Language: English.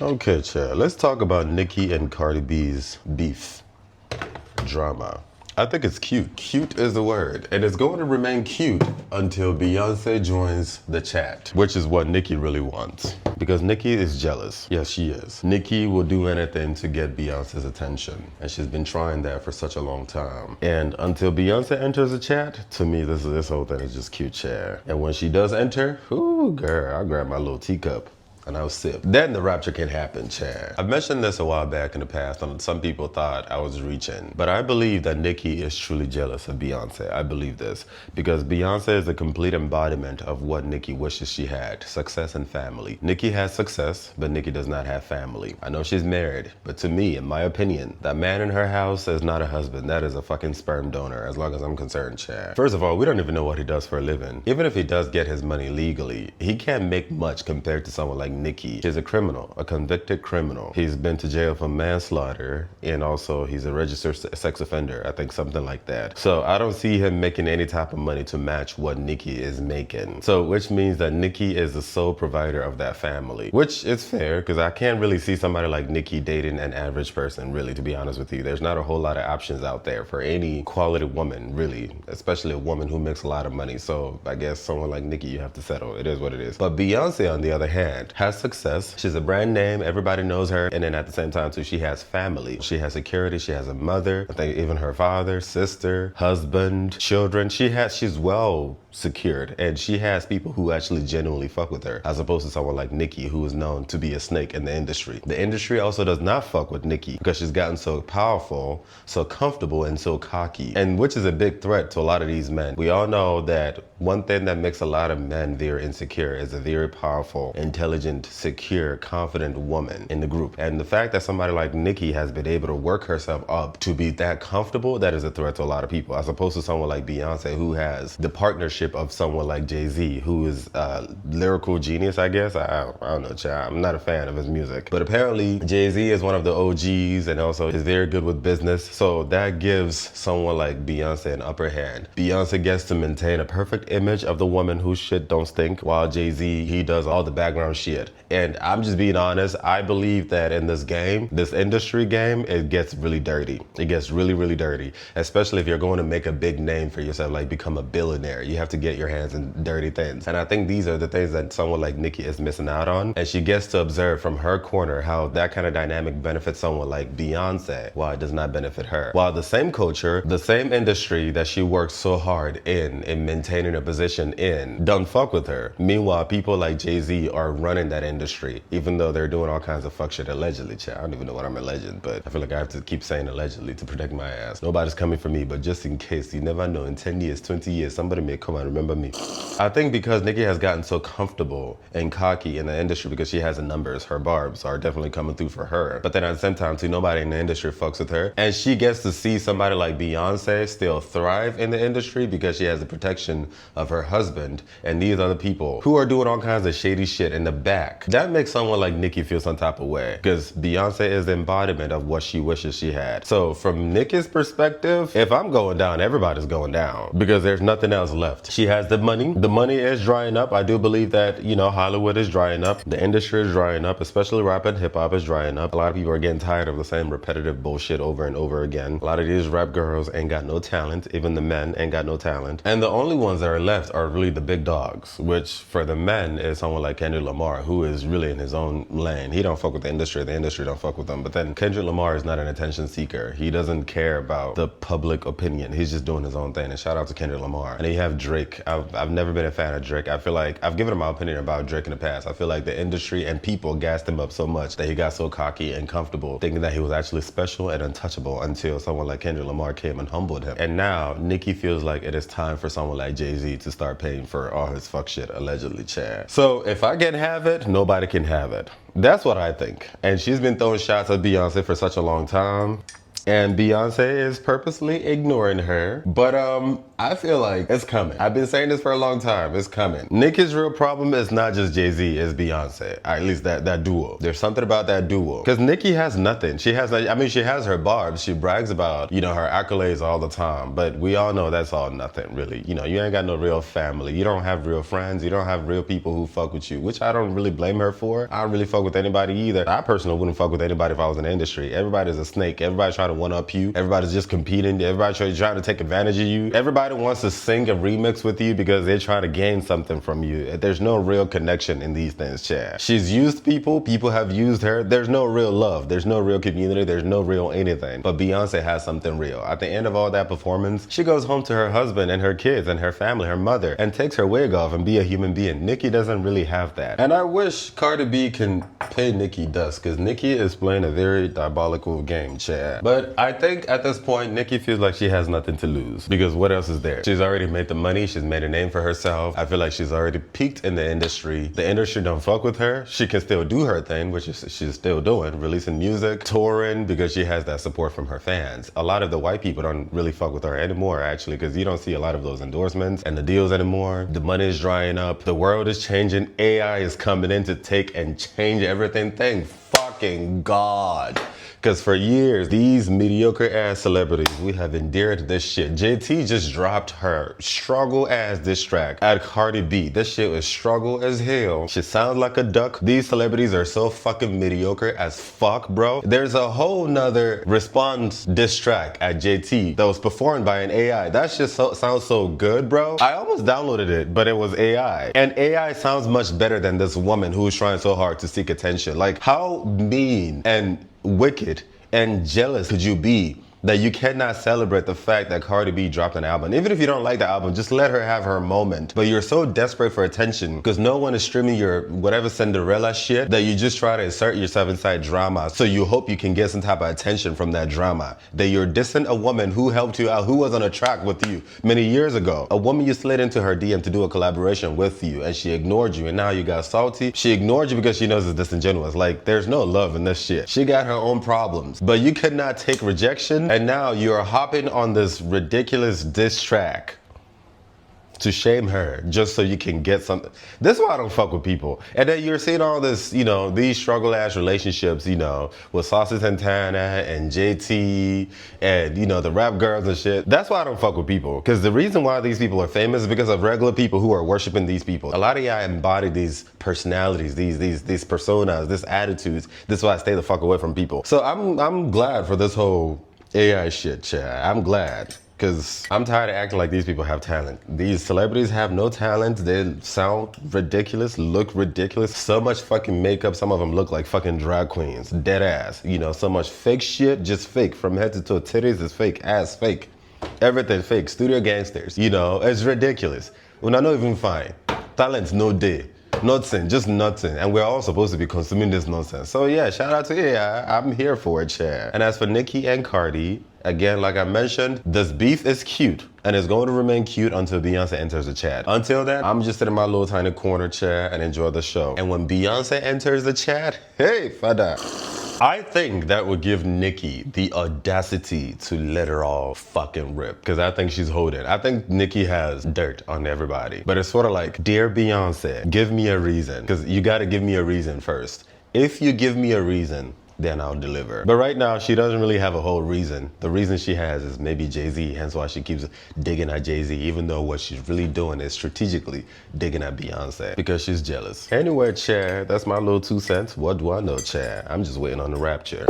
Okay, Chad, let's talk about Nicki and Cardi B's beef drama. I think it's cute. Cute is the word. And it's going to remain cute until Beyonce joins the chat, which is what Nicki really wants. Because Nicki is jealous. Yes, she is. Nicki will do anything to get Beyonce's attention. And she's been trying that for such a long time. And until Beyonce enters the chat, to me, this whole thing is just cute, Chad. And when she does enter, ooh, girl, I'll grab my little teacup and I'll sip. Then the rapture can happen, Chad. I've mentioned this a while back in the past, and some people thought I was reaching. But I believe that Nicki is truly jealous of Beyonce. I believe this. Because Beyonce is the complete embodiment of what Nicki wishes she had. Success and family. Nicki has success, but Nicki does not have family. I know she's married, but to me, in my opinion, that man in her house is not a husband. That is a fucking sperm donor, as long as I'm concerned, Chad. First of all, we don't even know what he does for a living. Even if he does get his money legally, he can't make much compared to someone like Nicki. She's a criminal, a convicted criminal. He's been to jail for manslaughter, and also he's a registered sex offender, I think something like that. So I don't see him making any type of money to match what Nicki is making. So which means that Nicki is the sole provider of that family, which is fair because I can't really see somebody like Nicki dating an average person, really, to be honest with you. There's not a whole lot of options out there for any quality woman, really, especially a woman who makes a lot of money. So I guess someone like Nicki, you have to settle. It is what it is. But Beyonce, on the other hand, has success. She's a brand name. Everybody knows her. And then at the same time, too, she has family. She has security. She has a mother. I think even her father, sister, husband, children. She's well secured, and she has people who actually genuinely fuck with her, as opposed to someone like Nicki, who is known to be a snake in the industry. The industry also does not fuck with Nicki because she's gotten so powerful, so comfortable, and so cocky, and which is a big threat to a lot of these men. We all know that one thing that makes a lot of men very insecure is a very powerful, intelligent, secure, confident woman in the group. And the fact that somebody like Nicki has been able to work herself up to be that comfortable, that is a threat to a lot of people, as opposed to someone like Beyonce, who has the partnership of someone like Jay-Z, who is a lyrical genius, I guess. I don't know, child. I'm not a fan of his music. But apparently, Jay-Z is one of the OGs and also is very good with business. So that gives someone like Beyonce an upper hand. Beyonce gets to maintain a perfect image of the woman whose shit don't stink, while Jay-Z, he does all the background shit. And I'm just being honest, I believe that in this game, this industry game, it gets really dirty. It gets really, really dirty, especially if you're going to make a big name for yourself, like become a billionaire. You have to get your hands in dirty things. And I think these are the things that someone like Nicki is missing out on. And she gets to observe from her corner how that kind of dynamic benefits someone like Beyonce, while it does not benefit her. While the same culture, the same industry that she works so hard in maintaining a position in, don't fuck with her. Meanwhile, people like Jay-Z are running that industry, even though they're doing all kinds of fuck shit allegedly. I don't even know what I'm alleged, but I feel like I have to keep saying allegedly to protect my ass. Nobody's coming for me, but just in case, you never know, in 10 years, 20 years, somebody may come and remember me. I think because Nicki has gotten so comfortable and cocky in the industry because she has the numbers, her barbs are definitely coming through for her. But then at the same time, too, nobody in the industry fucks with her. And she gets to see somebody like Beyonce still thrive in the industry because she has the protection of her husband and these other people who are doing all kinds of shady shit in the back. That makes someone like Nicki feel some type of way because Beyonce is the embodiment of what she wishes she had. So from Nicki's perspective, if I'm going down, everybody's going down because there's nothing else left. She has the money. The money is drying up. I do believe that, you know, Hollywood is drying up. The industry is drying up, especially rap and hip hop is drying up. A lot of people are getting tired of the same repetitive bullshit over and over again. A lot of these rap girls ain't got no talent. Even the men ain't got no talent. And the only ones that are left are really the big dogs, which for the men is someone like Kendrick Lamar, who is really in his own lane. He don't fuck with the industry don't fuck with him. But then Kendrick Lamar is not an attention seeker. He doesn't care about the public opinion. He's just doing his own thing. And shout out to Kendrick Lamar. And then you have Drake. I've never been a fan of Drake. I feel like I've given him my opinion about Drake in the past. I feel like the industry and people gassed him up so much that he got so cocky and comfortable, thinking that he was actually special and untouchable until someone like Kendrick Lamar came and humbled him. And now Nicki feels like it is time for someone like Jay-Z to start paying for all his fuck shit, allegedly, Chad. So if I can have it, nobody can have it. That's what I think. And she's been throwing shots at Beyonce for such a long time. And Beyonce is purposely ignoring her. But I feel like it's coming. I've been saying this for a long time. It's coming. Nicki's real problem is not just Jay-Z, it's Beyonce. At least that duo. There's something about that duo. Because Nicki has nothing. She has, I mean, she has her barbs. She brags about, you know, her accolades all the time. But we all know that's all nothing, really. You know, you ain't got no real family. You don't have real friends. You don't have real people who fuck with you, which I don't really blame her for. I don't really fuck with anybody either. I personally wouldn't fuck with anybody if I was in the industry. Everybody's a snake. Everybody's trying to one-up you. Everybody's just competing. Everybody's trying to take advantage of you. Everybody wants to sing a remix with you because they're trying to gain something from you. There's no real connection in these things, Chad. She's used people. People have used her. There's no real love. There's no real community. There's no real anything. But Beyonce has something real. At the end of all that performance, she goes home to her husband and her kids and her family, her mother, and takes her wig off and be a human being. Nicki doesn't really have that. And I wish Cardi B can pay Nicki dust, because Nicki is playing a very diabolical game, Chad. But I think at this point, Nicki feels like she has nothing to lose, because what else is there? She's already made the money. She's made a name for herself. I feel like she's already peaked in the industry. The industry don't fuck with her. She can still do her thing, which is she's still doing, releasing music, touring, because she has that support from her fans. A lot of the white people don't really fuck with her anymore, actually, because you don't see a lot of those endorsements and the deals anymore. The money is drying up. The world is changing. AI is coming in to take and change everything. Thank fucking God. Because for years, these mediocre ass celebrities, we have endured this shit. JT just dropped her struggle ass diss track at Cardi B. This shit was struggle as hell. She sounds like a duck. These celebrities are so fucking mediocre as fuck, bro. There's a whole nother response diss track at JT that was performed by an AI. That shit sounds so good, bro. I almost downloaded it, but it was AI. And AI sounds much better than this woman who's trying so hard to seek attention. Like, how mean and wicked and jealous could you be that you cannot celebrate the fact that Cardi B dropped an album? Even if you don't like the album, just let her have her moment. But you're so desperate for attention because no one is streaming your whatever Cinderella shit that you just try to insert yourself inside drama. So you hope you can get some type of attention from that drama. That you're dissing a woman who helped you out, who was on a track with you many years ago. A woman you slid into her DM to do a collaboration with you and she ignored you and now you got salty. She ignored you because she knows it's disingenuous. Like, there's no love in this shit. She got her own problems. But you could not take rejection, and now you're hopping on this ridiculous diss track to shame her just so you can get something. This is why I don't fuck with people. And then you're seeing all this, you know, these struggle ass relationships, you know, with Saucy Santana and JT and, you know, the rap girls and shit. That's why I don't fuck with people. Because the reason why these people are famous is because of regular people who are worshiping these people. A lot of y'all embody these personalities, these personas, these attitudes. This is why I stay the fuck away from people. So I'm glad for this whole AI shit, Chad. I'm glad. Because I'm tired of acting like these people have talent. These celebrities have no talent. They sound ridiculous, look ridiculous. So much fucking makeup. Some of them look like fucking drag queens. Dead ass. You know, so much fake shit, just fake. From head to toe, titties is fake, ass fake. Everything fake. Studio gangsters. You know, it's ridiculous. When I know even fine. Talent's no day. Nothing, just nothing. And we're all supposed to be consuming this nonsense. So yeah, shout out to AI. I'm here for it, Chad. And as for Nicki and Cardi, again, like I mentioned, this beef is cute. And it's going to remain cute until Beyonce enters the chat. Until then, I'm just sitting in my little tiny corner chair and enjoy the show. And when Beyonce enters the chat, hey, fada. I think that would give Nicki the audacity to let her all fucking rip. Because I think she's holding. I think Nicki has dirt on everybody. But it's sort of like, dear Beyonce, give me a reason. Because you got to give me a reason first. If you give me a reason, then I'll deliver. But right now, she doesn't really have a whole reason. The reason she has is maybe Jay-Z, hence why she keeps digging at Jay-Z, even though what she's really doing is strategically digging at Beyonce because she's jealous. Anyway, Chad, that's my little 2 cents. What do I know, Chad? I'm just waiting on the rapture.